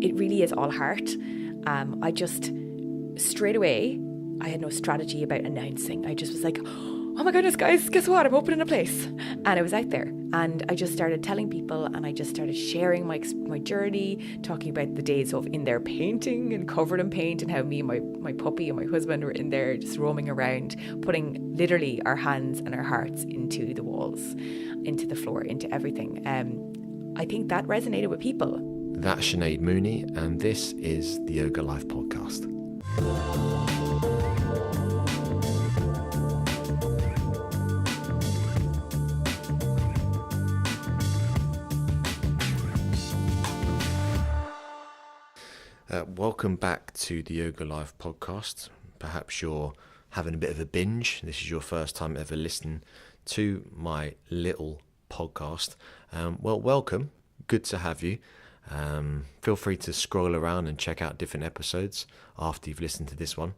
it really is all heart. I just, straight away, I had no strategy about announcing. I just was like, oh my goodness, guys, guess what? I'm opening a place. And I was out there and I just started telling people, and I just started sharing my journey, talking about the days of in there painting and covered in paint, and how me and my puppy and my husband were in there just roaming around, putting literally our hands and our hearts into the walls, into the floor, into everything. I think that resonated with people. That's Sinéad Mooney, and this is the Yoga Life Podcast. Welcome back to the Yoga Life Podcast. Perhaps you're having a bit of a binge. This is your first time ever listening to my little podcast. Well, welcome. Good to have you. Feel free to scroll around and check out different episodes after you've listened to this one,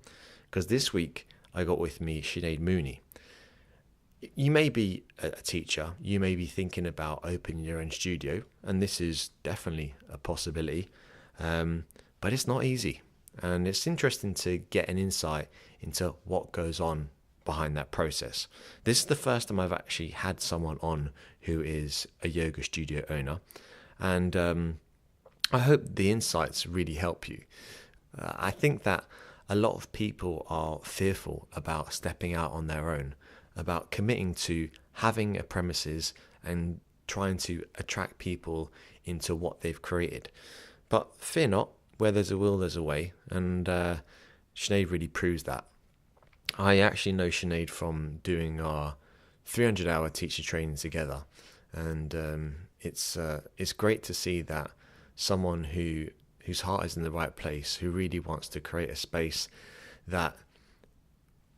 because this week I got with me Sinéad Mooney. You may be a teacher, you may be thinking about opening your own studio, and this is definitely a possibility, but it's not easy, and it's interesting to get an insight into what goes on behind that process. This is the first time I've actually had someone on who is a yoga studio owner, and I hope the insights really help you. I think that a lot of people are fearful about stepping out on their own, about committing to having a premises and trying to attract people into what they've created. But fear not, where there's a will, there's a way, and Sinéad really proves that. I actually know Sinéad from doing our 300-hour teacher training together, and it's great to see that someone whose heart is in the right place, who really wants to create a space that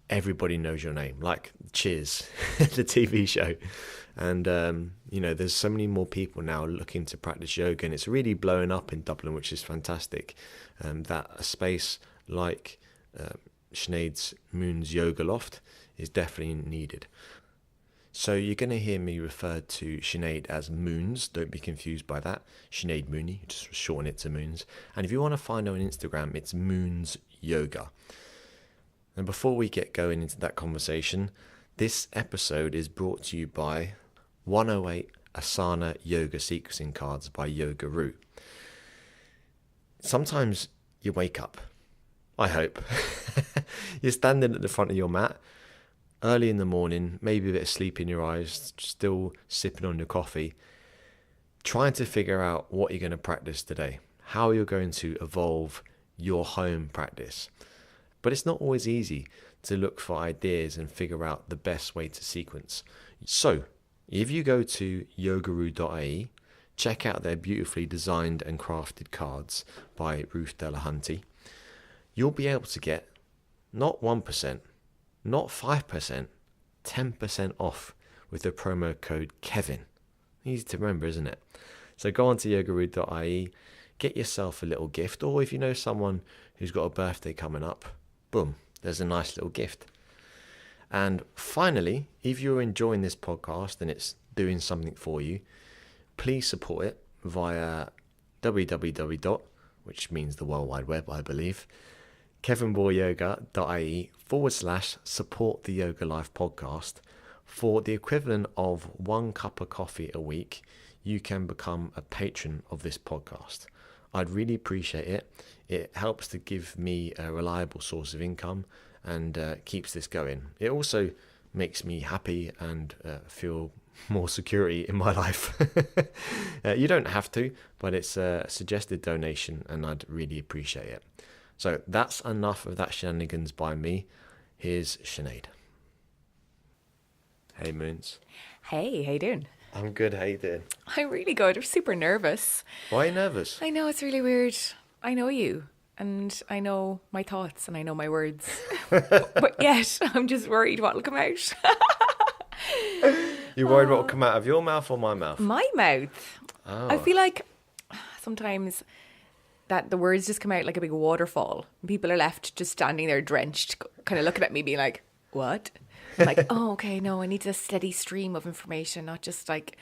everybody knows your name, like Cheers, the TV show. And there's so many more people now looking to practice yoga, and it's really blowing up in Dublin, which is fantastic. That a space like Sinéad's Moon's Yoga Loft is definitely needed. So you're going to hear me refer to Sinéad as Moons. Don't be confused by that. Sinéad Mooney, just shorten it to Moons. And if you want to find her on Instagram, it's Moons Yoga. And before we get going into that conversation, this episode is brought to you by 108 Asana Yoga Sequencing Cards by Yogaroo. Sometimes you wake up, I hope. You're standing at the front of your mat, early in the morning, maybe a bit of sleep in your eyes, still sipping on your coffee, trying to figure out what you're going to practice today, how you're going to evolve your home practice. But it's not always easy to look for ideas and figure out the best way to sequence. So, if you go to yogaroo.ie, check out their beautifully designed and crafted cards by Ruth Delahunty, you'll be able to get not 1%, not 5%, 10% off with the promo code Kevin. Easy to remember, isn't it? So go on to yogaroo.ie, get yourself a little gift, or if you know someone who's got a birthday coming up, boom, there's a nice little gift. And finally, if you're enjoying this podcast and it's doing something for you, please support it via www, which means the World Wide Web, I believe, kevinboyleyoga.ie /support the Yoga Life podcast. For the equivalent of 1 cup of coffee a week, you can become a patron of this podcast. I'd really appreciate it. It helps to give me a reliable source of income and keeps this going. It also makes me happy and feel more security in my life. You don't have to, but it's a suggested donation and I'd really appreciate it. So that's enough of that shenanigans by me. Here's Sinéad. Hey, Moons. Hey, how you doing? I'm good, how you doing? I'm really good. I'm super nervous. Why are you nervous? I know, it's really weird. I know you, and I know my thoughts, and I know my words. But yet, I'm just worried what will come out. You worried what will come out of your mouth or my mouth? My mouth. Oh. I feel like sometimes that the words just come out like a big waterfall. And people are left just standing there drenched, kind of looking at me being like, what? I'm like, oh, okay, no, I need a steady stream of information, not just like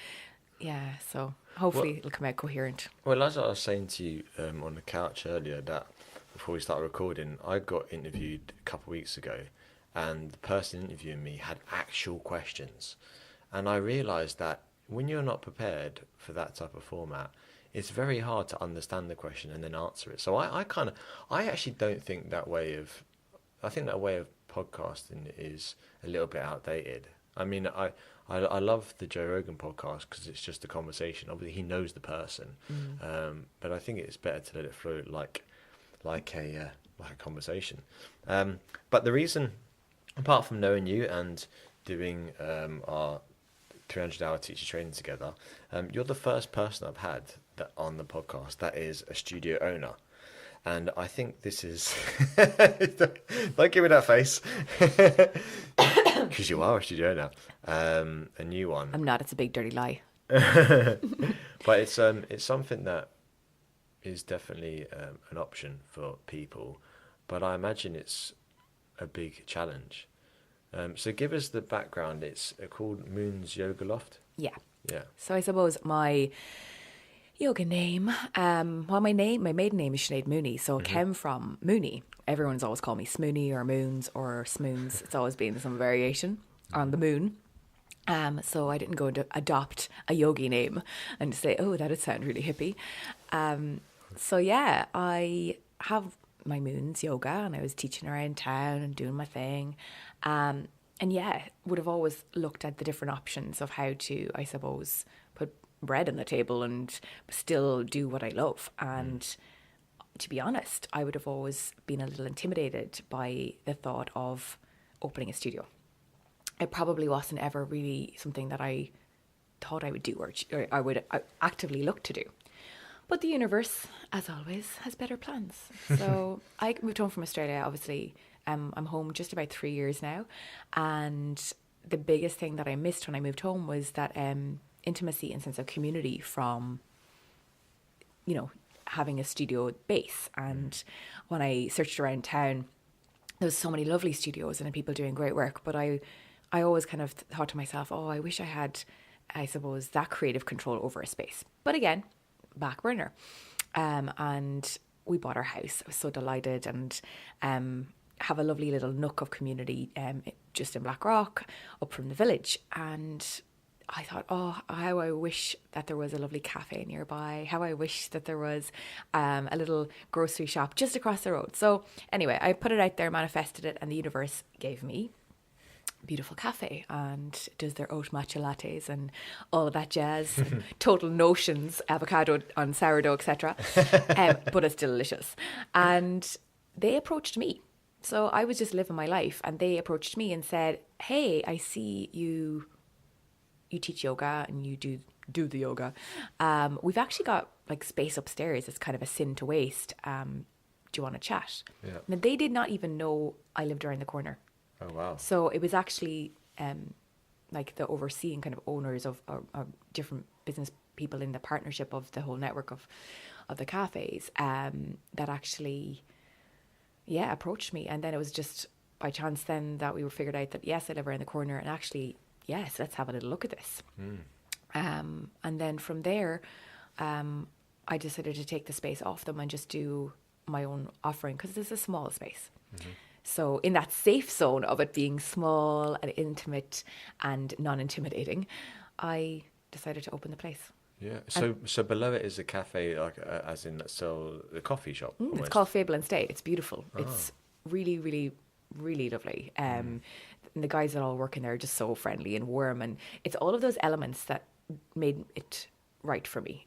Yeah, so hopefully it'll come out coherent. Well, as I was saying to you on the couch earlier, that before we started recording, I got interviewed a couple of weeks ago, and the person interviewing me had actual questions. And I realised that when you're not prepared for that type of format, it's very hard to understand the question and then answer it. So I actually don't think that way of, I think that way of podcasting is a little bit outdated. I mean, I love the Joe Rogan podcast because it's just a conversation. Obviously, he knows the person, but I think it's better to let it flow like a conversation. But the reason, apart from knowing you and doing our 300-hour teacher training together, you're the first person I've had that on the podcast that is a studio owner. And I think this is... Don't give me that face. Because you are a studio owner. A new one. I'm not. It's a big dirty lie. But it's something that is definitely an option for people. But I imagine it's a big challenge. So give us the background. It's called Moon's Yoga Loft. Yeah. Yeah. So I suppose my yoga name, my maiden name is Sinéad Mooney, so it came from Mooney. Everyone's always called me Smoony or Moons or Smoons. It's always been some variation on the moon. So I didn't go to adopt a yogi name and say, oh, that'd sound really hippie. So yeah, I have my Moon's yoga and I was teaching around town and doing my thing. And yeah, would have always looked at the different options of how to, I suppose, put bread on the table and still do what I love. And to be honest, I would have always been a little intimidated by the thought of opening a studio. It probably wasn't ever really something that I thought I would do or I would actively look to do. But the universe, as always, has better plans. So I moved home from Australia, obviously. I'm home just about 3 years now. And the biggest thing that I missed when I moved home was that intimacy and sense of community from, having a studio base. And when I searched around town, there was so many lovely studios and people doing great work. But I always kind of thought to myself, oh, I wish I had, I suppose, that creative control over a space. But again, back burner. And we bought our house. I was so delighted and have a lovely little nook of community just in Blackrock, up from the village. And I thought, oh, how I wish that there was a lovely cafe nearby. How I wish that there was a little grocery shop just across the road. So anyway, I put it out there, manifested it, and the universe gave me a beautiful cafe and does their oat matcha lattes and all of that jazz. Total notions, avocado on sourdough, etc. But it's delicious. And they approached me. So I was just living my life and they approached me and said, hey, I see you teach yoga and you do the yoga. We've actually got like space upstairs. It's kind of a sin to waste. Do you want to chat? Yeah. Now, they did not even know I lived around the corner. Oh, wow. So it was actually like the overseeing kind of owners of different business people in the partnership of the whole network of the cafes that actually, approached me. And then it was just by chance then that we were figured out that, yes, I live around the corner and actually, yes, let's have a little look at this. And then from there, I decided to take the space off them and just do my own offering because it's a small space. Mm-hmm. So in that safe zone of it being small and intimate and non-intimidating, I decided to open the place. Yeah. So below it is a cafe, like as in the coffee shop. It's called Fable and Stay. It's beautiful. Oh. It's really, really, really lovely. And the guys that all work in there are just so friendly and warm, and it's all of those elements that made it right for me.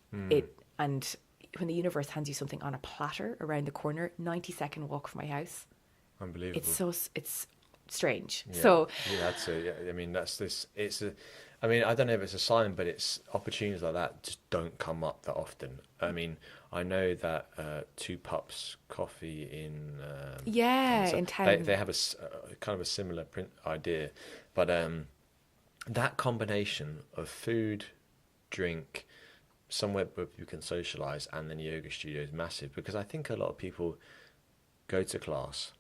And when the universe hands you something on a platter around the corner, 90-second walk from my house. Unbelievable. It's strange. Yeah. So that's I mean, I mean, I don't know if it's a sign, but it's opportunities like that just don't come up that often. I mean, I know that Two Pups Coffee in in town, they have a kind of a similar idea, but that combination of food, drink, somewhere where you can socialize, and then yoga studio is massive, because I think a lot of people go to class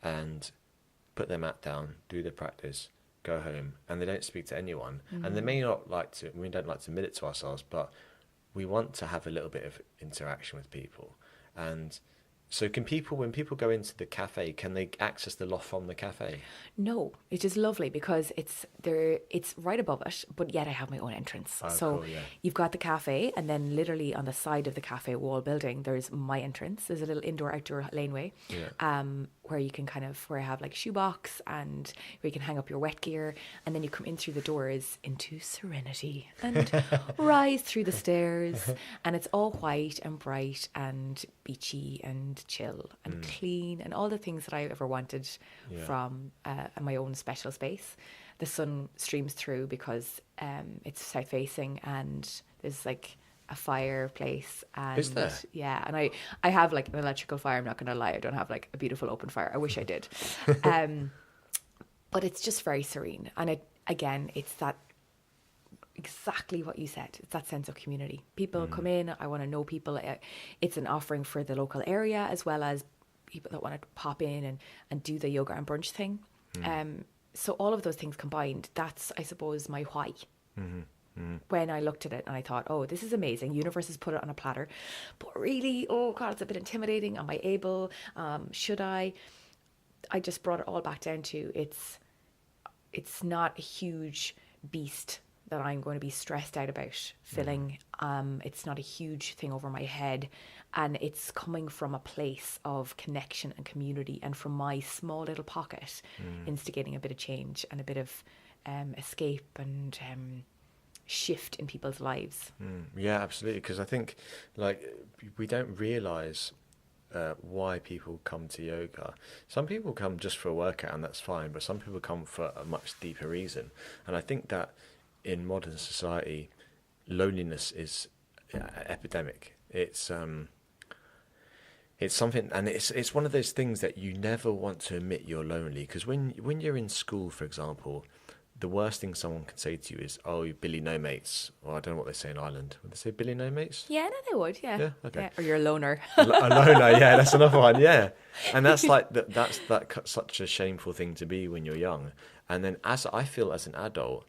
and put their mat down, do their practice, go home, and they don't speak to anyone. And we don't like to admit it to ourselves, but we want to have a little bit of interaction with people. And so when people go into the cafe, can they access the loft from the cafe? No, it is lovely because it's right above it, but yet I have my own entrance. So cool, yeah. you've got the cafe, and then literally on the side of the cafe wall building, there's my entrance. There's a little indoor-outdoor laneway, where you can where I have like shoebox and where you can hang up your wet gear, and then you come in through the doors into serenity and rise through the stairs, and it's all white and bright and beachy and chill and clean and all the things that I ever wanted from my own special space. The sun streams through because it's south facing, and there's like a fireplace. And is there? Yeah, and I have like an electrical fire. I'm not gonna lie, I don't have like a beautiful open fire. I wish I did. But it's just very serene, and it's that exactly what you said. It's that sense of community. People come in, I want to know people. It's an offering for the local area as well as people that want to pop in and do the yoga and brunch thing. So all of those things combined, that's, I suppose, my why. When I looked at it and I thought, oh, this is amazing. Universe has put it on a platter. But really, oh God, it's a bit intimidating. Am I able? Should I? I just brought it all back down to it's not a huge beast that I'm going to be stressed out about filling. It's not a huge thing over my head, and it's coming from a place of connection and community, and from my small little pocket, instigating a bit of change and a bit of escape and shift in people's lives. Yeah, absolutely. Because I think we don't realise why people come to yoga. Some people come just for a workout, and that's fine, but some people come for a much deeper reason. And I think that in modern society, loneliness is epidemic. It's something, and it's one of those things that you never want to admit you're lonely, because when you're in school, for example, the worst thing someone can say to you is, "Oh, Billy no mates," or I don't know what they say in Ireland. Would they say Billy no mates? Yeah, no, they would. Yeah. Yeah. Okay. Yeah. Or you're a loner. A loner. Yeah, that's another one. Yeah, and that's like that's such a shameful thing to be when you're young. And then I feel as an adult,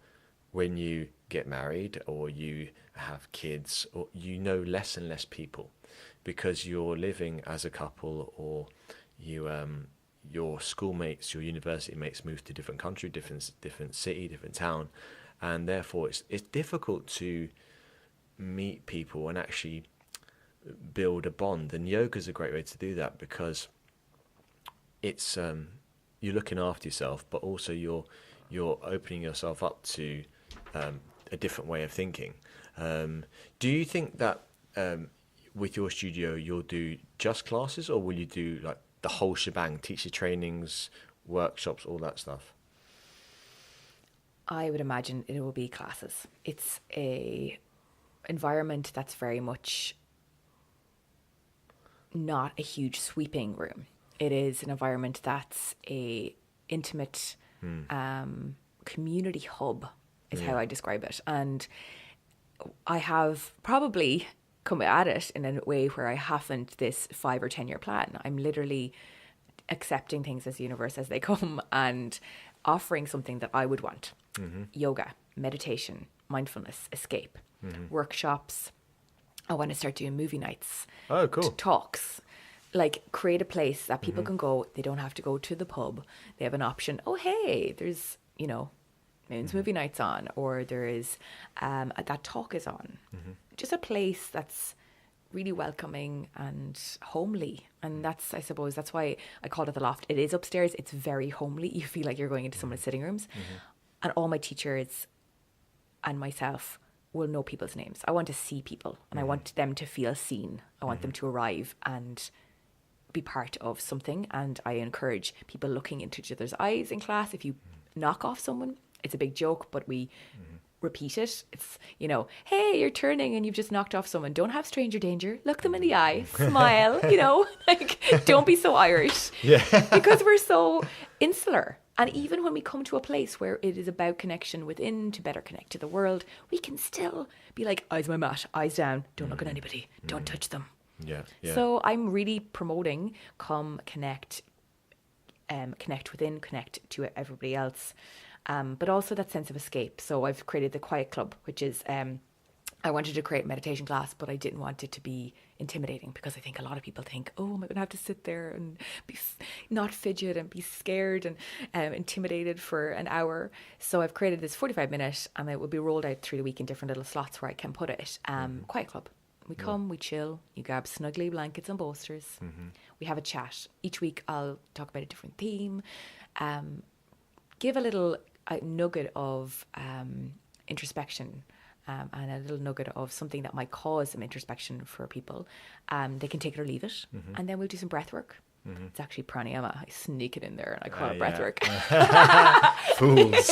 when you get married or you have kids, or you know less and less people, because you're living as a couple, or you your schoolmates, your university mates move to different country, different city, different town, and therefore it's difficult to meet people and actually build a bond. And yoga's a great way to do that, because it's you're looking after yourself, but also you're opening yourself up to a different way of thinking. Do you think that with your studio you'll do just classes, or will you do like the whole shebang, teacher trainings, workshops, all that stuff? I would imagine it will be classes. It's a environment that's very much not a huge sweeping room. It is an environment that's a intimate community hub is how I describe it. And I have probably come at it in a way where I haven't this 5 or 10 year plan. I'm literally accepting things as the universe as they come and offering something that I would want. Yoga, meditation, mindfulness, escape, workshops. I want to start doing movie nights. Oh, cool. Talks. Like, create a place that people can go. They don't have to go to the pub. They have an option. Oh, hey, there's, Moon's movie nights on, or there is that talk is on. Just a place that's really welcoming and homely. And that's, I suppose, that's why I called it the loft. It is upstairs. It's very homely. You feel like you're going into someone's sitting rooms. And all my teachers and myself will know people's names. I want to see people, and I want them to feel seen. I want them to arrive and be part of something. And I encourage people looking into each other's eyes in class. If you knock off someone, it's a big joke, but we repeat it. It's, hey, you're turning and you've just knocked off someone. Don't have stranger danger. Look them in the eye. Smile, don't be so Irish. Yeah. Because we're so insular. And even when we come to a place where it is about connection within to better connect to the world, we can still be like, eyes on my mat, eyes down. Don't look at anybody. Don't touch them. Yeah. So I'm really promoting come connect, connect within, connect to everybody else. but also that sense of escape. So I've created the Quiet Club, which is I wanted to create a meditation class, but I didn't want it to be intimidating, because I think a lot of people think, oh, am I going to have to sit there and not fidget and be scared and intimidated for an hour? So I've created this 45-minute, and it will be rolled out through the week in different little slots where I can put it. Quiet Club. We come, we chill, you grab snuggly blankets and bolsters. We have a chat. Each week I'll talk about a different theme, give a little nugget of introspection, and a little nugget of something that might cause some introspection for people. They can take it or leave it. And then we'll do some breath work. It's actually pranayama. I sneak it in there and I call it breath work. Fools.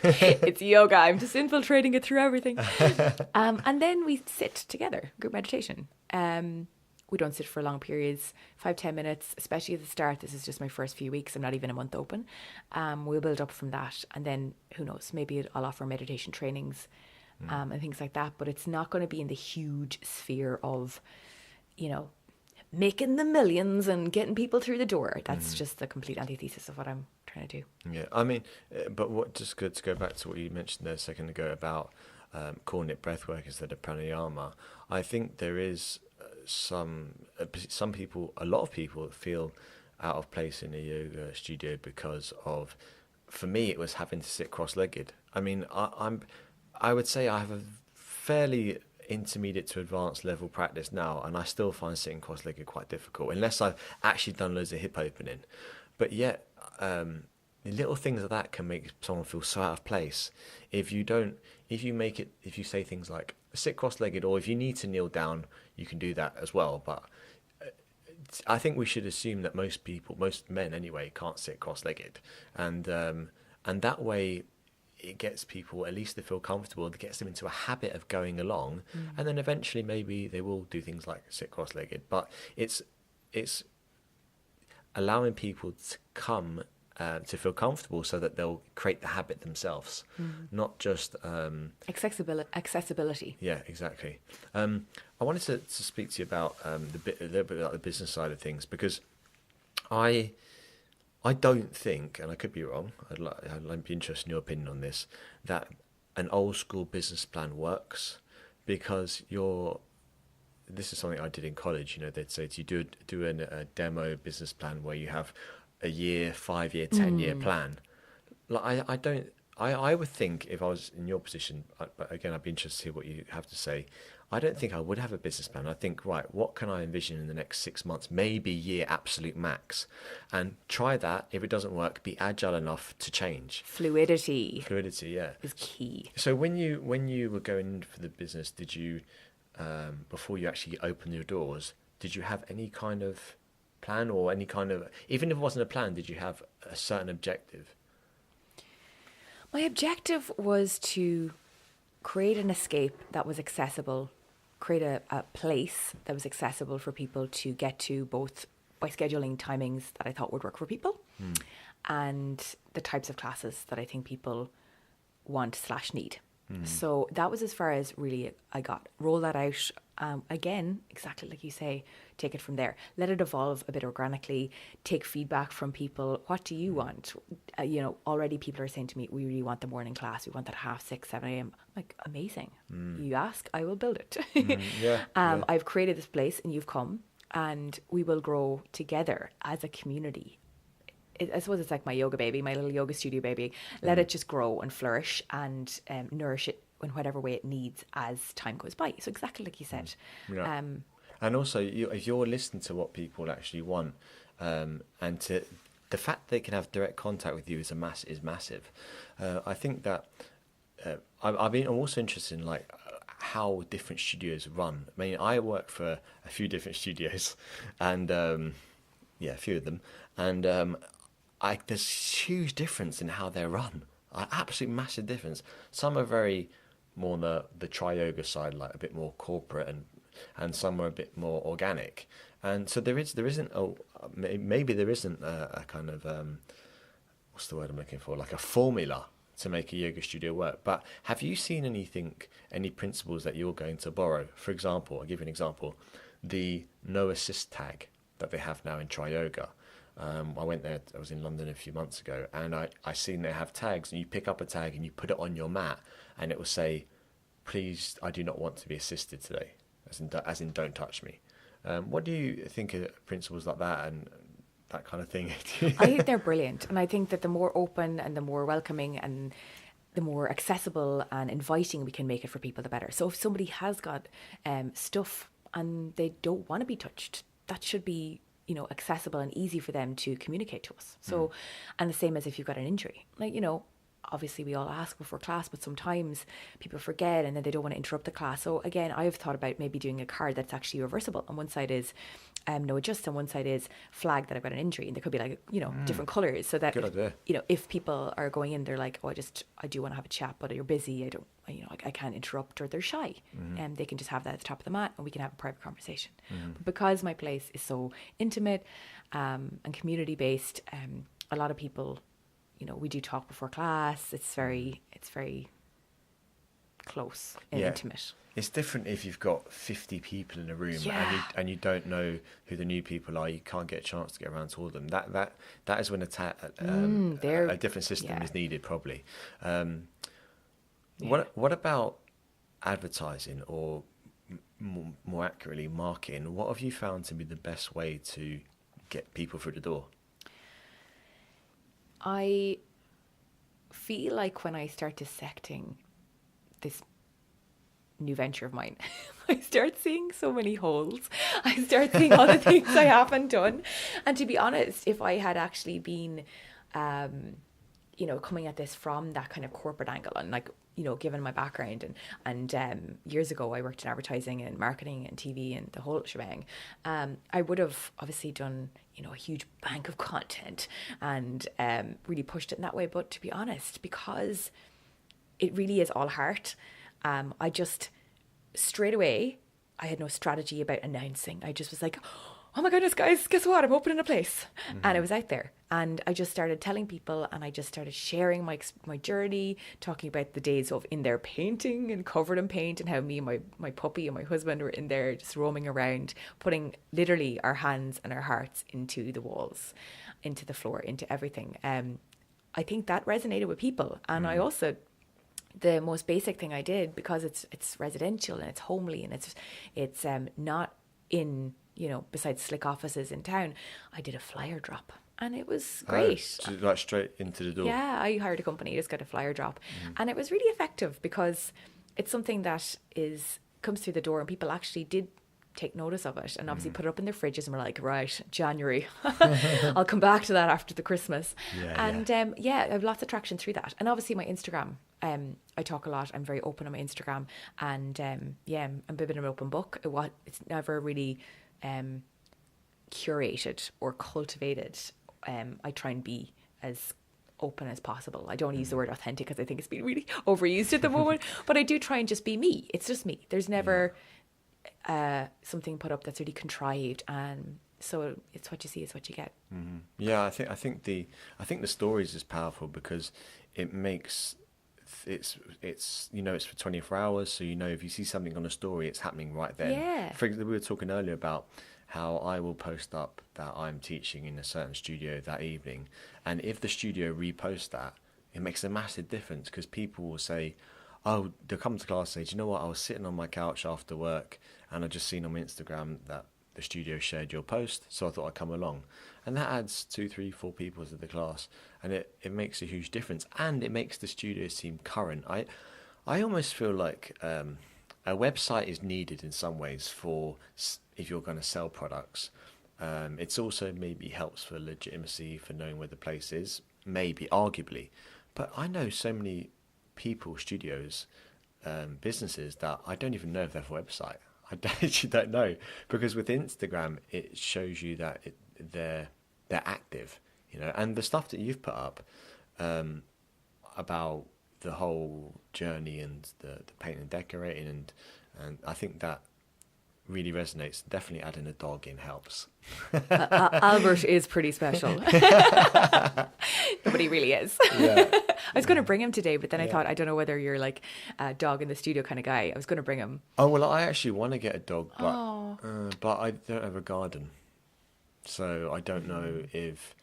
It's yoga. I'm just infiltrating it through everything. And then we sit together, group meditation. We don't sit for long periods, 5-10 minutes, especially at the start. This is just my first few weeks. I'm not even a month open. We'll build up from that. And then who knows, maybe I'll offer meditation trainings and things like that. But it's not going to be in the huge sphere of, making the millions and getting people through the door. That's just the complete antithesis of what I'm trying to do. Yeah, I mean, but what, just good to go back to what you mentioned there a second ago about calling it breathwork instead of pranayama. I think there is some people, a lot of people feel out of place in a yoga studio because of, for me, it was having to sit cross-legged. I mean, I would say I have a fairly intermediate to advanced level practice now, and I still find sitting cross-legged quite difficult unless I've actually done loads of hip opening. But yet, little things like that can make someone feel so out of place. If you say things like sit cross-legged, or if you need to kneel down, you can do that as well. But I think we should assume that most people, most men anyway, can't sit cross-legged, and that way it gets people, at least they feel comfortable. It gets them into a habit of going along, and then eventually maybe they will do things like sit cross-legged. But it's allowing people to come to feel comfortable so that they'll create the habit themselves, not just accessibility. Yeah, exactly. I wanted to speak to you about a little bit about the business side of things, because I don't think, and I could be wrong, I'd be interested in your opinion on this, that an old school business plan works, because this is something I did in college. They'd say to you, do a demo business plan where you have a year, 5-year, 10-year plan. Like I would think, if I was in your position, but again, I'd be interested to hear what you have to say. I don't think I would have a business plan. I think, right, what can I envision in the next 6 months, maybe year, absolute max, and try that. If it doesn't work, be agile enough to change. Fluidity, yeah, is key. So when you were going in for the business, did you, before you actually opened your doors, did you have any kind of plan, or any kind of, even if it wasn't a plan, did you have a certain objective? My objective was to create an escape that was accessible, create a place that was accessible for people to get to, both by scheduling timings that I thought would work for people and the types of classes that I think people want/need. So that was as far as really I got. Roll that out. Again, exactly like you say, take it from there. Let it evolve a bit organically. Take feedback from people. What do you want? Already people are saying to me, we really want the morning class. We want that 6:30, 7 a.m. I'm like, amazing. You ask, I will build it. Yeah. I've created this place and you've come, and we will grow together as a community. I suppose it's like my yoga baby, my little yoga studio baby. Let it just grow and flourish and nourish it in whatever way it needs as time goes by. So exactly like you said. Yeah. And also, if you're listening to what people actually want, and to the fact they can have direct contact with you is massive. I think that I'm also interested in how different studios run. I mean, I work for a few different studios, and a few of them, and there's huge difference in how they're run. Absolute massive difference. Some are very more on the tri-yoga side, like a bit more corporate, and some are a bit more organic. And so there isn't a kind of what's the word I'm looking for? Like a formula to make a yoga studio work. But have you seen any principles that you're going to borrow? For example, I'll give you an example: the no assist tag that they have now in tri-yoga. I went there, I was in London a few months ago, and I seen they have tags, and you pick up a tag and you put it on your mat, and it will say, please, I do not want to be assisted today, as in don't touch me. What do you think of principles like that and that kind of thing? I think they're brilliant. And I think that the more open and the more welcoming and the more accessible and inviting we can make it for people, the better. So if somebody has got stuff and they don't want to be touched, that should be, accessible and easy for them to communicate to us. So, and the same as if you've got an injury, like, obviously we all ask before class, but sometimes people forget and then they don't want to interrupt the class. So again, I've thought about maybe doing a card that's actually reversible. On one side is no adjust, and one side is flag that I've got an injury, and there could be like, different colours, so that, Good idea. If people are going in, they're like, oh, I do want to have a chat, but you're busy, I can't interrupt, or they're shy, and they can just have that at the top of the mat and we can have a private conversation. But because my place is so intimate and community based, a lot of people, we do talk before class. It's very close and intimate. It's different if you've got 50 people in a room and you don't know who the new people are. You can't get a chance to get around to all of them. That is when a different system is needed, probably. What about advertising, or more accurately, marketing? What have you found to be the best way to get people through the door? I feel like when I start dissecting this new venture of mine, I start seeing so many holes. I start seeing all the things I haven't done. And to be honest, if I had actually been, coming at this from that kind of corporate angle, and like, given my background and years ago I worked in advertising and marketing and TV and the whole shebang, I would have obviously done, a huge bank of content and really pushed it in that way. But to be honest, because it really is all heart, I just straight away, I had no strategy about announcing. I just was like, oh my goodness, guys, guess what? I'm opening a place. And it was out there. And I just started telling people, and I just started sharing my journey, talking about the days of in there painting and covered in paint, and how me and my puppy and my husband were in there just roaming around, putting literally our hands and our hearts into the walls, into the floor, into everything. I think that resonated with people. And I also, the most basic thing I did, because it's residential and it's homely and it's not in, besides slick offices in town, I did a flyer drop. And it was great. So like straight into the door. Yeah, I hired a company, just got a flyer drop. And it was really effective because it's something that comes through the door, and people actually did take notice of it and obviously put it up in their fridges, and we're like, right, January, I'll come back to that after the Christmas. I have lots of traction through that. And obviously my Instagram, I talk a lot. I'm very open on my Instagram, and I'm a bit of an open book. It's never really curated or cultivated. I try and be as open as possible. I don't use the word authentic because I think it's been really overused at the moment, but I do try and just be me. It's just me. There's never something put up that's really contrived, and so it's what you see is what you get. Yeah, I think the stories is powerful because it makes it's for 24 hours, so if you see something on a story, it's happening right then. Yeah. For example, we were talking earlier about how I will post up that I'm teaching in a certain studio that evening, and if the studio reposts that, it makes a massive difference, because people will say, oh, they'll come to class and say, do you know what, I was sitting on my couch after work and I just seen on my Instagram that the studio shared your post, so I thought I'd come along. And that adds 2, 3, 4 people to the class, and it makes a huge difference, and it makes the studio seem current. I almost feel like a website is needed in some ways for if you're going to sell products. It's also maybe helps for legitimacy, for knowing where the place is, maybe, arguably. But I know so many people, studios, businesses that I don't even know if they have a website. I actually don't know, because with Instagram it shows you that they're active, and the stuff that you've put up about the whole journey and the painting and decorating, and I think that really resonates. Definitely adding a dog in helps. Albert is pretty special. Nobody really is. Yeah. I was going to bring him today, but then I thought, I don't know whether you're like a dog in the studio kind of guy. I was going to bring him. Oh, well, I actually want to get a dog, but I don't have a garden. So I don't know if...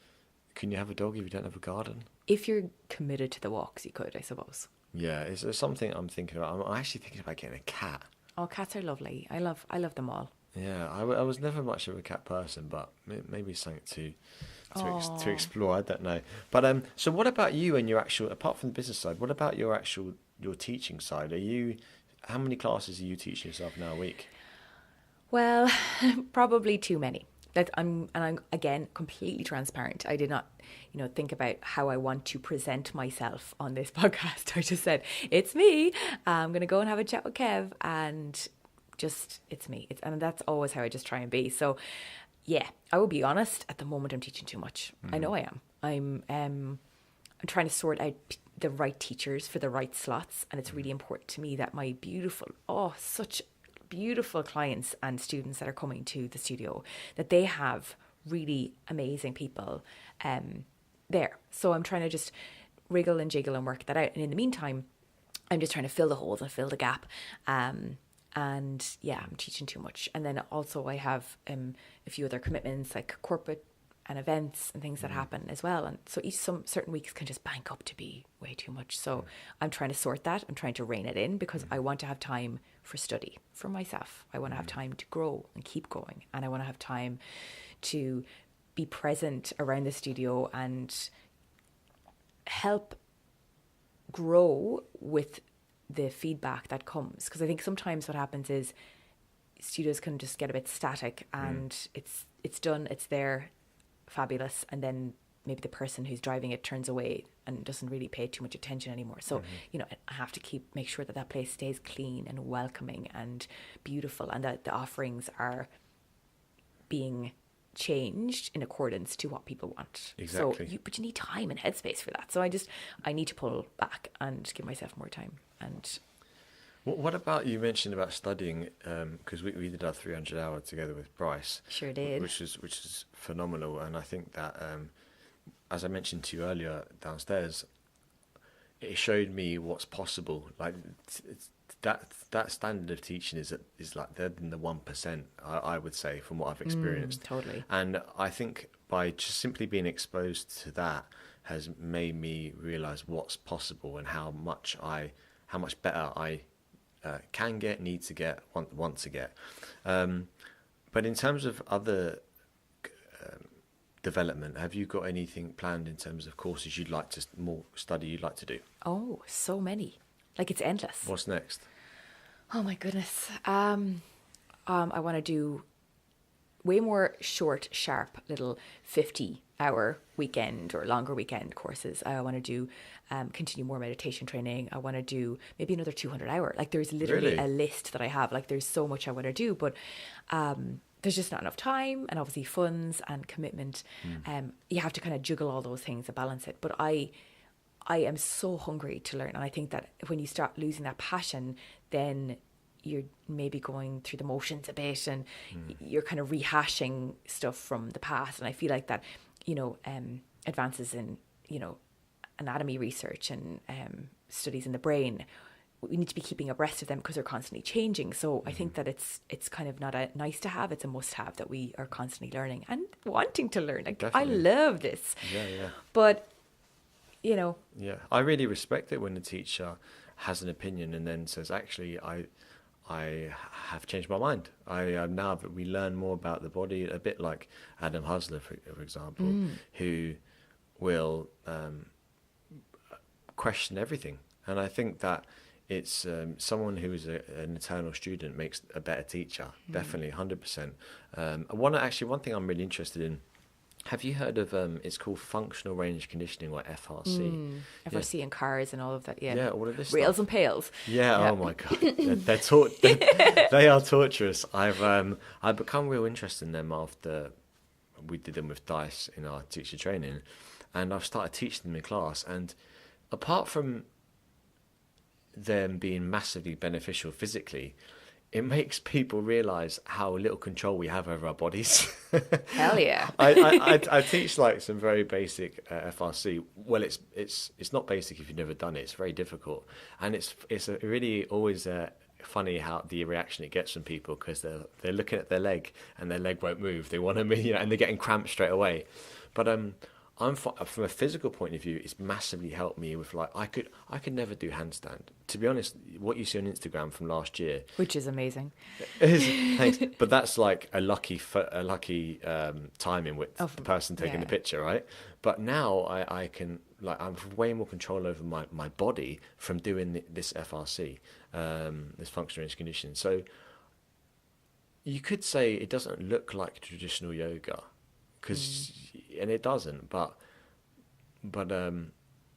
Can you have a dog if you don't have a garden? If you're committed to the walks, you could, I suppose. Yeah, it's something I'm thinking about. I'm actually thinking about getting a cat. Oh, cats are lovely. I love them all. Yeah, I was never much of a cat person, but maybe something to explore. I don't know. But so what about you and your actual, apart from the business side, what about your teaching side? How many classes are you teaching yourself now a week? Well, probably too many. I'm again completely transparent. I did not, think about how I want to present myself on this podcast. I just said, it's me. I'm going to go and have a chat with Kev, and just, it's me. And that's always how I just try and be. So yeah, I will be honest, at the moment I'm teaching too much. Mm-hmm. I know I am. I'm trying to sort out the right teachers for the right slots. And it's really important to me that my such beautiful clients and students that are coming to the studio, that they have really amazing people there. So I'm trying to just wriggle and jiggle and work that out. And in the meantime, I'm just trying to fill the holes and fill the gap. And yeah, I'm teaching too much. And then also I have a few other commitments, like corporate and events and things that happen as well. And so some certain weeks can just bank up to be way too much. So I'm trying to sort that. I'm trying to rein it in, because I want to have time for study for myself. I want to have time to grow and keep going. And I want to have time to be present around the studio and help grow with the feedback that comes. Because I think sometimes what happens is studios can just get a bit static, and it's done, it's there, fabulous, and then maybe the person who's driving it turns away and doesn't really pay too much attention anymore. So I have to make sure that place stays clean and welcoming and beautiful, and that the offerings are being changed in accordance to what people want. Exactly. So but you need time and headspace for that. So I need to pull back and give myself more time. And what about, you mentioned about studying, because we did our 300 hour together with Bryce. Sure did. Which is phenomenal. And I think that, as I mentioned to you earlier downstairs, it showed me what's possible. Like that standard of teaching is like they're in the 1%, I would say, from what I've experienced. Totally. And I think by just simply being exposed to that has made me realize what's possible and how much better I can get, need to get, want to get. But in terms of other development, have you got anything planned in terms of courses you'd like to do? Oh, so many. Like, it's endless. What's next? Oh my goodness. I want to do way more short, sharp little 50-hour weekend or longer weekend courses. I want to do continue more meditation training. I want to do maybe another 200-hour. Like, there's literally a list that I have. Like, there's so much I want to do, but there's just not enough time, and obviously funds and commitment. You have to kind of juggle all those things and balance it. But I am so hungry to learn. And I think that when you start losing that passion, then you're maybe going through the motions a bit, and you're kind of rehashing stuff from the past. And I feel like that, advances in, anatomy research and studies in the brain, we need to be keeping abreast of them because they're constantly changing. So I think that it's kind of not a nice to have, it's a must have, that we are constantly learning and wanting to learn. Like, I love this. Yeah. But, Yeah, I really respect it when a teacher has an opinion and then says, actually, I have changed my mind. Now that we learn more about the body, a bit like Adam Husler, for example, who will question everything. And I think that it's someone who is an eternal student makes a better teacher, definitely, 100%. One thing I'm really interested in, have you heard of, it's called functional range conditioning, or FRC? FRC and cars and all of that, Yeah, all of this Rails stuff. and pails. Yeah, oh my God. They are torturous. I've become real interested in them after we did them with Dice in our teacher training. And I've started teaching them in class. And apart from them being massively beneficial physically, it makes people realise how little control we have over our bodies. Hell yeah. I teach like some very basic FRC. Well, it's not basic if you've never done it. It's very difficult, and it's really always funny how the reaction it gets from people, because they're looking at their leg and their leg won't move. They want to, and they're getting cramped straight away. But from a physical point of view, it's massively helped me with, like, I could never do handstand. To be honest, what you see on Instagram from last year, which is amazing. Thanks, but that's like a lucky timing with the person taking the picture, right? But now I can, like, I'm way more control over my body from doing this FRC, this functional range of conditioning. So you could say it doesn't look like traditional yoga, and it doesn't, but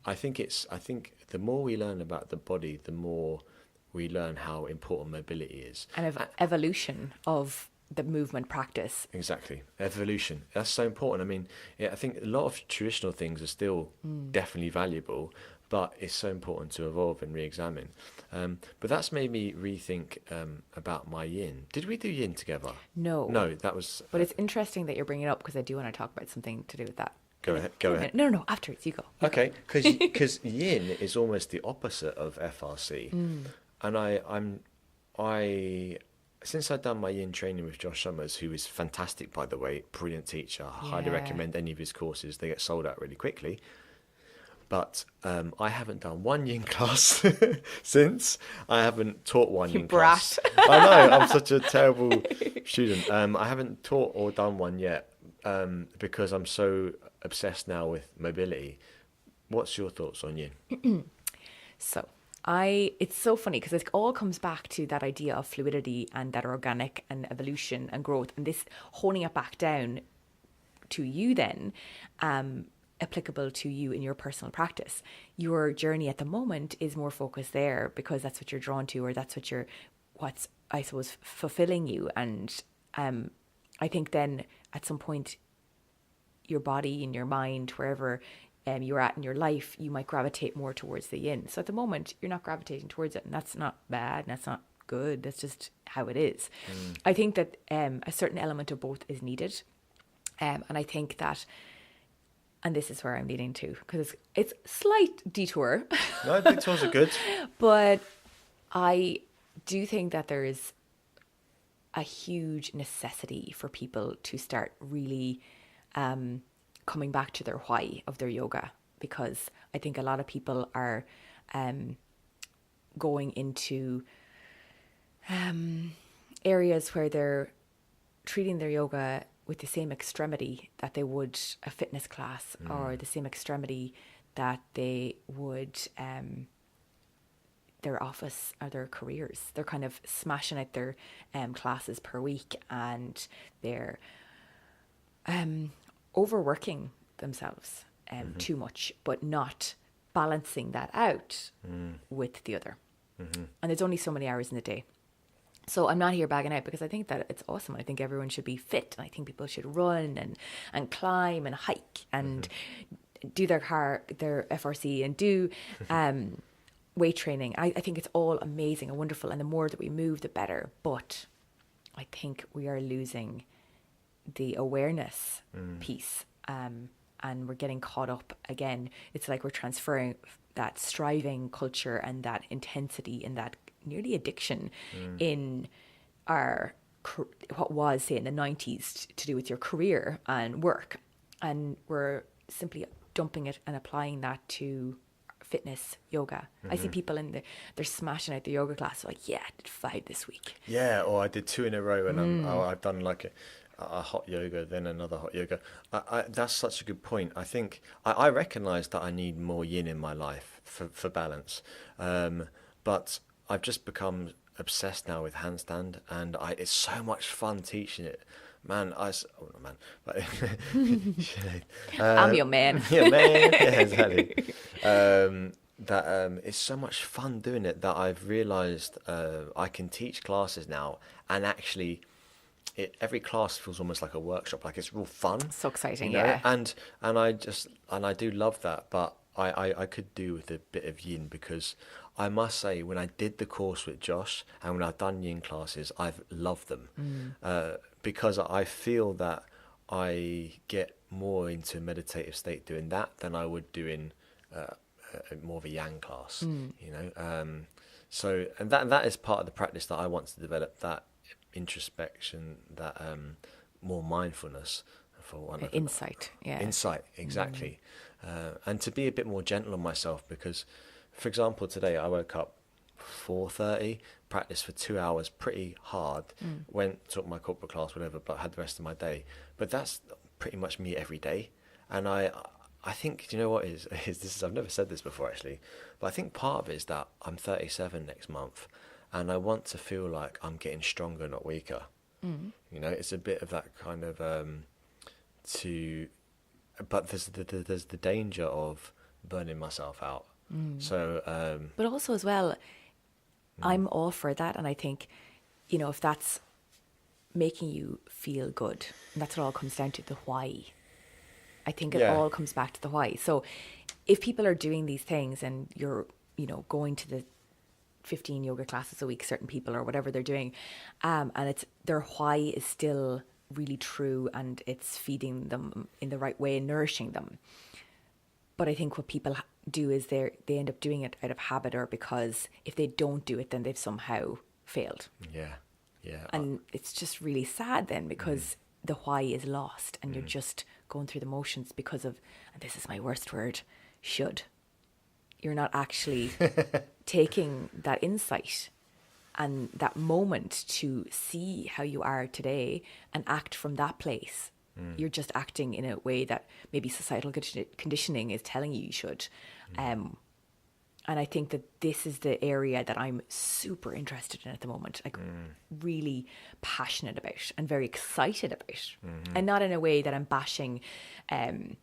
I think the more we learn about the body, the more we learn how important mobility is, and evolution of the movement practice. Exactly, evolution. That's so important. I mean, I think a lot of traditional things are still definitely valuable, but it's so important to evolve and re-examine. But that's made me rethink about my yin. Did we do yin together? No, that was. But it's interesting that you're bringing it up, because I do want to talk about something to do with that. Go ahead. No, afterwards, you go. Okay, because yin is almost the opposite of FRC, and I since I'd done my yin training with Josh Summers, who is fantastic, by the way, brilliant teacher. I highly recommend any of his courses. They get sold out really quickly. But I haven't done one yin class since. I haven't taught one yin class. I know, I'm such a terrible student. I haven't taught or done one yet because I'm so obsessed now with mobility. What's your thoughts on yin? So it's so funny, because it all comes back to that idea of fluidity and that organic and evolution and growth, and this honing it back down to you then, applicable to you in your personal practice. Your journey at the moment is more focused there because that's what you're drawn to, or that's what's I suppose fulfilling you. And I think then at some point your body and your mind, wherever you're at in your life, you might gravitate more towards the yin. So at the moment you're not gravitating towards it, and that's not bad, and that's not good, that's just how it is. I think that a certain element of both is needed, and I think that, and this is where I'm leading to, because it's slight detour. No, detours are good. But I do think that there is a huge necessity for people to start really coming back to their why of their yoga, because I think a lot of people are going into areas where they're treating their yoga with the same extremity that they would a fitness class, or the same extremity that they would their office or their careers. They're kind of smashing out their classes per week, and they're overworking themselves too much, but not balancing that out with the other. And there's only so many hours in the day. So I'm not here bagging out, because I think that it's awesome. I think everyone should be fit, and I think people should run and climb and hike and do their FRC and do weight training. I think it's all amazing and wonderful, and the more that we move, the better. But I think we are losing the awareness piece, and we're getting caught up again. It's like we're transferring that striving culture and that intensity and that nearly addiction in our what was, say, in the 90s to do with your career and work, and we're simply dumping it and applying that to fitness yoga. I see people they're smashing out the yoga class, like, I did 5 this week, or I did 2 in a row, and I've done like a hot yoga, then another hot yoga. That's such a good point. I think I recognize that I need more yin in my life for balance, but I've just become obsessed now with handstand, and it's so much fun teaching it. Man, but I'm your man. Yeah, man. Yeah, exactly. It's so much fun doing it that I've realised I can teach classes now, and actually, every class feels almost like a workshop. Like, it's real fun. So exciting, you know? And I do love that, but I could do with a bit of yin, because I must say, when I did the course with Josh and when I've done yin classes, I've loved them because I feel that I get more into a meditative state doing that than I would doing more of a yang class, you know. So, and that is part of the practice that I want to develop, that introspection, that more mindfulness, for one of Insight, yeah. Insight, exactly. And to be a bit more gentle on myself, because, for example, today I woke up 4:30, practiced for 2 hours, pretty hard, went, took my corporate class, whatever, but had the rest of my day. But that's pretty much me every day. And I think, do you know what is this? I've never said this before actually, but I think part of it is that I'm 37 next month, and I want to feel like I'm getting stronger, not weaker. You know, it's a bit of that kind of but there's the danger of burning myself out. So, but also as well, I'm all for that, and I think, you know, if that's making you feel good, and that's what it all comes down to, the why. I think it all comes back to the why. So if people are doing these things and you're, you know, going to the 15 yoga classes a week, certain people, or whatever they're doing, and it's their why is still really true, and it's feeding them in the right way and nourishing them. But I think what people do is they end up doing it out of habit, or because if they don't do it, then they've somehow failed. Yeah. And it's just really sad then, because the why is lost, and you're just going through the motions because of, and this is my worst word, should. You're not actually taking that insight and that moment to see how you are today and act from that place. You're just acting in a way that maybe societal conditioning is telling you should. And I think that this is the area that I'm super interested in at the moment, like really passionate about and very excited about. And not in a way that I'm bashing and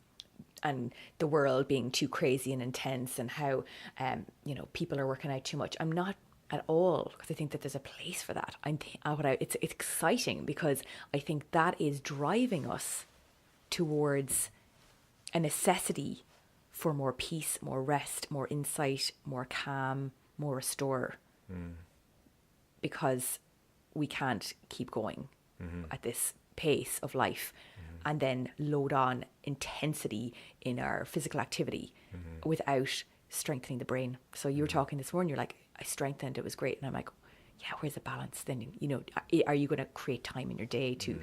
the world being too crazy and intense, and how, you know, people are working out too much. I'm not at all, because I think that there's a place for that. It's exciting, because I think that is driving us towards a necessity for more peace, more rest, more insight, more calm, more restore. Because we can't keep going at this pace of life and then load on intensity in our physical activity without strengthening the brain. So you were talking this morning, you're like, I strengthened, it was great. And I'm like, yeah, where's the balance then? You know, are you going to create time in your day to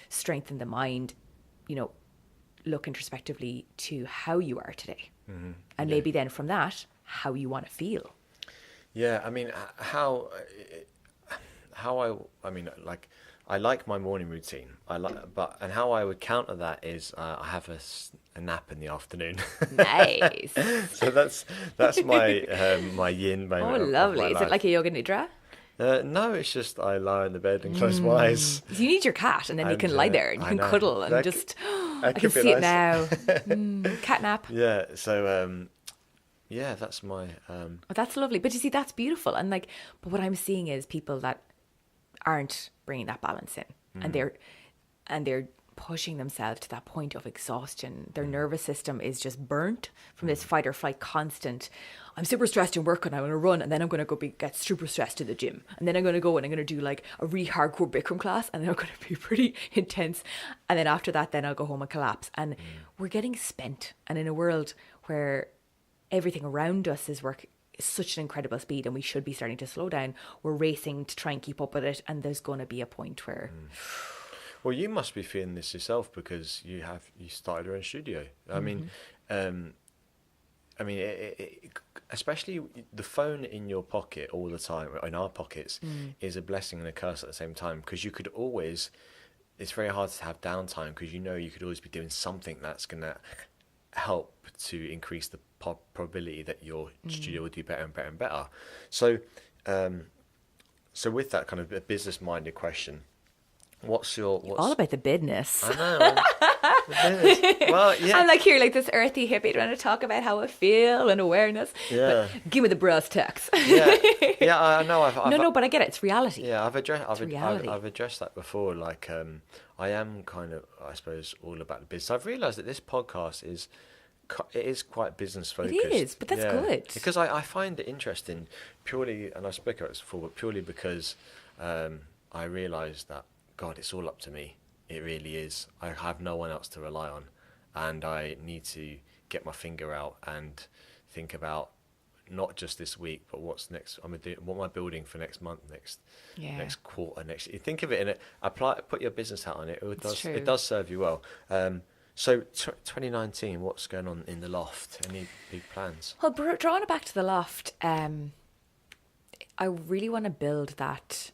strengthen the mind, you know, look introspectively to how you are today, and maybe then from that, how you want to feel. Yeah, I mean, I like my morning routine. And how I would counter that is I have a nap in the afternoon. Nice. So that's my my yin moment. Oh, lovely. Is it like a yoga nidra? No, it's just I lie in the bed and close my eyes. You need your cat, and then you can lie there and you can cuddle and just. I can see it now. Cat nap. Yeah. So yeah, that's my. Oh, that's lovely. But you see, that's beautiful. And like, but what I'm seeing is people that aren't bringing that balance in, and they're pushing themselves to that point of exhaustion. Their nervous system is just burnt from this fight or flight constant. I'm super stressed in work and I'm going to run, and then I'm going to go get super stressed to the gym, and then I'm going to go and I'm going to do like a really hardcore Bikram class, and then I'm going to be pretty intense, and then after that then I'll go home and collapse. And we're getting spent, and in a world where everything around us is such an incredible speed, and we should be starting to slow down, we're racing to try and keep up with it, and there's going to be a point where Well, you must be feeling this yourself, because you started your own studio. I mean, especially the phone in your pocket all the time, in our pockets, is a blessing and a curse at the same time, because you could always, it's very hard to have downtime, because you know you could always be doing something that's going to help to increase the probability that your studio will do better and better and better. So, so with that kind of a business-minded question, what's all about the business. I know. Well, yeah. I'm like here, like this earthy hippie, trying to talk about how I feel and awareness. Yeah. But give me the brass tacks. Yeah, I know. No, but I get it. It's reality. Yeah, I've addressed that before. Like, I am kind of, I suppose, all about the business. I've realised that this podcast is quite business focused. It is, but that's good. Because I find it interesting purely, and I spoke about this before, but purely because I realised that, God, it's all up to me. It really is. I have no one else to rely on, and I need to get my finger out and think about not just this week, but what's next. What am I building for next month, next quarter, next. You think of it in it. Put your business hat on it. It does serve you well. So 2019, what's going on in the loft? Any big plans? Well, drawing it back to the loft, I really want to build that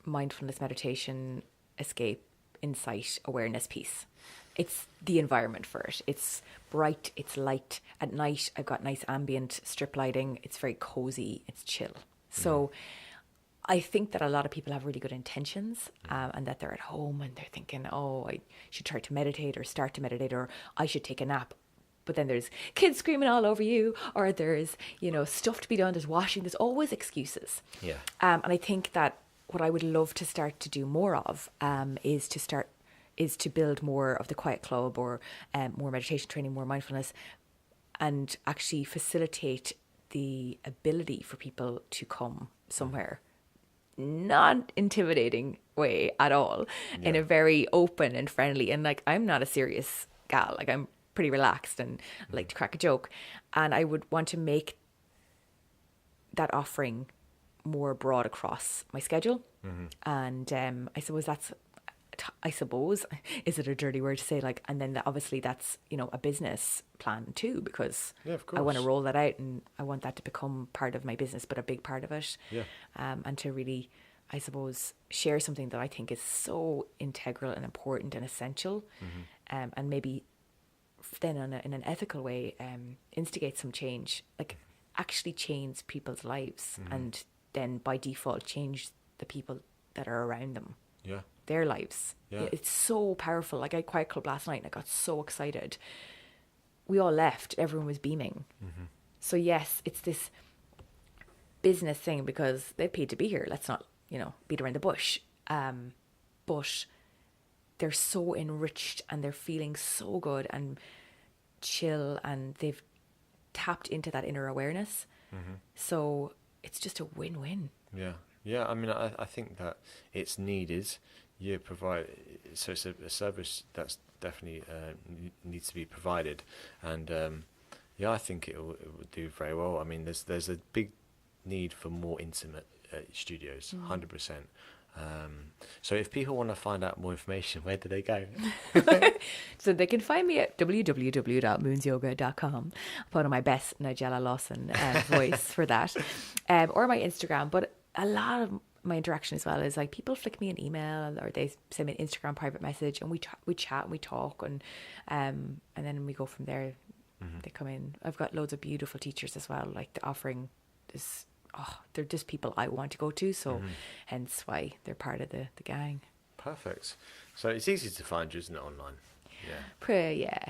mindfulness, meditation, escape, insight, awareness piece. It's the environment for it. It's bright, it's light. At night, I've got nice ambient strip lighting. It's very cozy, it's chill. So I think that a lot of people have really good intentions, and that they're at home and they're thinking, oh, I should try to meditate or start to meditate, or I should take a nap. But then there's kids screaming all over you, or there's, stuff to be done, there's washing, there's always excuses. Yeah. And I think that what I would love to start to do more of is to build more of the quiet club, or more meditation training, more mindfulness, and actually facilitate the ability for people to come somewhere, not intimidating way at all, in a very open and friendly, and like, I'm not a serious gal, like I'm pretty relaxed and like to crack a joke, and I would want to make that offering more broad across my schedule. And I suppose, is it a dirty word to say, like, and then obviously that's, a business plan too, because I want to roll that out, and I want that to become part of my business, but a big part of it. And to really, I suppose, share something that I think is so integral and important and essential, and maybe then in an ethical way, instigate some change, like actually change people's lives, and then by default change the people that are around them. Their lives. It's so powerful. Like, I had Quiet Club last night and I got so excited. We all left, everyone was beaming. So yes, it's this business thing because they paid to be here. Let's not, beat around the bush. But they're so enriched and they're feeling so good and chill, and they've tapped into that inner awareness. So it's just a win-win. Yeah. I mean, I think that it's needed. You provide, so it's a service that's definitely needs to be provided, and I think it will do very well. I mean, there's a big need for more intimate studios, 100%. So if people want to find out more information, where do they go? So they can find me at www.moonsyoga.com. I'll put on my best Nigella Lawson voice for that, or my Instagram. But a lot of my interaction as well is like, people flick me an email, or they send me an Instagram private message, and we chat and we talk, and then we go from there. They come in. I've got loads of beautiful teachers as well, like the offering this. They're just people I want to go to, so hence why they're part of the gang. Perfect. So it's easy to find you, isn't it, online?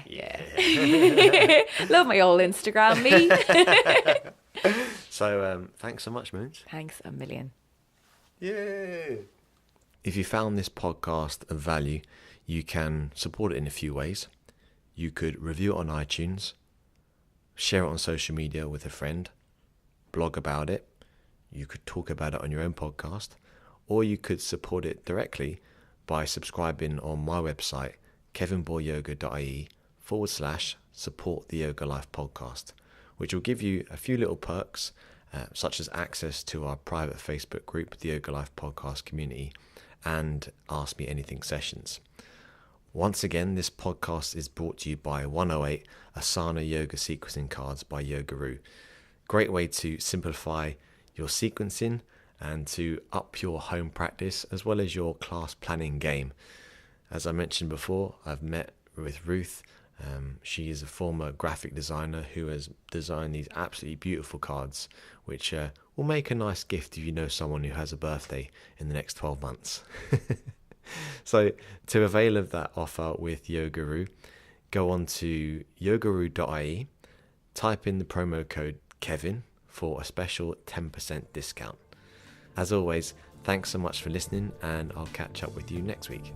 Yeah. Love my old Instagram, me. So thanks so much, Moons. Thanks a million. Yay! If you found this podcast of value, you can support it in a few ways. You could review it on iTunes, share it on social media with a friend, blog about it. You could talk about it on your own podcast, or you could support it directly by subscribing on my website, kevinboyleyoga.ie /support the Yoga Life podcast, which will give you a few little perks, such as access to our private Facebook group, the Yoga Life podcast community, and Ask Me Anything sessions. Once again, this podcast is brought to you by 108 Asana Yoga Sequencing Cards by Yogaroo. Great way to simplify your sequencing and to up your home practice as well as your class planning game. As I mentioned before, I've met with Ruth. She is a former graphic designer who has designed these absolutely beautiful cards, which will make a nice gift if you know someone who has a birthday in the next 12 months. So to avail of that offer with Yogaroo, go on to yogaroo.ie, type in the promo code Kevin for a special 10% discount. As always, thanks so much for listening, and I'll catch up with you next week.